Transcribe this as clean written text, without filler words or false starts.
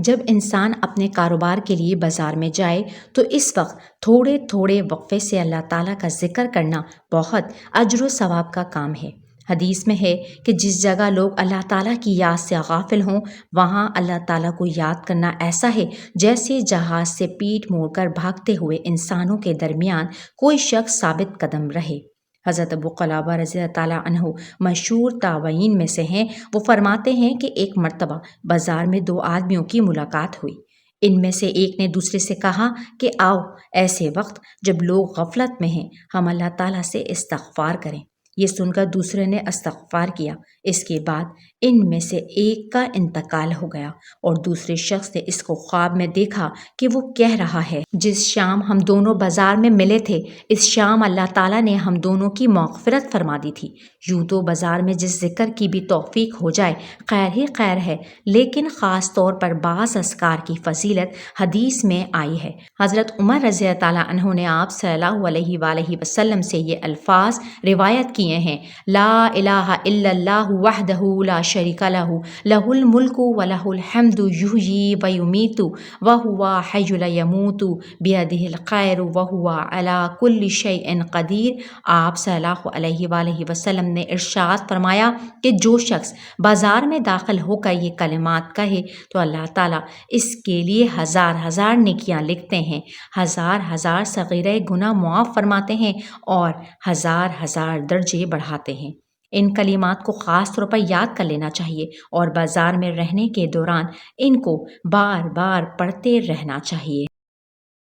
جب انسان اپنے کاروبار کے لیے بازار میں جائے تو اس وقت تھوڑے تھوڑے وقفے سے اللہ تعالیٰ کا ذکر کرنا بہت اجر و ثواب کا کام ہے۔ حدیث میں ہے کہ جس جگہ لوگ اللہ تعالیٰ کی یاد سے غافل ہوں وہاں اللہ تعالیٰ کو یاد کرنا ایسا ہے جیسے جہاز سے پیٹھ موڑ کر بھاگتے ہوئے انسانوں کے درمیان کوئی شخص ثابت قدم رہے۔ حضرت ابو قلابہ رضی اللہ تعالیٰ عنہ مشہور تابعین میں سے ہیں۔ وہ فرماتے ہیں کہ ایک مرتبہ بازار میں دو آدمیوں کی ملاقات ہوئی۔ ان میں سے ایک نے دوسرے سے کہا کہ آؤ ایسے وقت جب لوگ غفلت میں ہیں ہم اللہ تعالیٰ سے استغفار کریں۔ یہ سن کر دوسرے نے استغفار کیا۔ اس کے بعد ان میں سے ایک کا انتقال ہو گیا اور دوسرے شخص نے اس کو خواب میں دیکھا کہ وہ کہہ رہا ہے، جس شام ہم دونوں بازار میں ملے تھے اس شام اللہ تعالیٰ نے ہم دونوں کی مغفرت فرما دی تھی۔ یوں تو بازار میں جس ذکر کی بھی توفیق ہو جائے خیر ہی خیر ہے، لیکن خاص طور پر بعض اذکار کی فضیلت حدیث میں آئی ہے۔ حضرت عمر رضی اللہ تعالیٰ عنہ نے آپ صلی اللہ علیہ وآلہ وسلم سے یہ الفاظ روایت کیے ہیں: لا الہ الا اللہ وحدہ لا شریک لہ لہ الملک ولہ الحمد یحیی ویمیت وہو حی لا یموت بیدہ الخیر وہو علی کل شیء قدیر۔ آپ صلی اللہ علیہ وآلہ وسلم نے ارشاد فرمایا کہ جو شخص بازار میں داخل ہو کر یہ کلمات کہے تو اللہ تعالیٰ اس کے لیے ہزار ہزار نیکیاں لکھتے ہیں، ہزار ہزار صغیرہ گناہ معاف فرماتے ہیں اور ہزار ہزار درجے بڑھاتے ہیں۔ ان کلمات کو خاص طور پر یاد کر لینا چاہیے اور بازار میں رہنے کے دوران ان کو بار بار پڑھتے رہنا چاہیے۔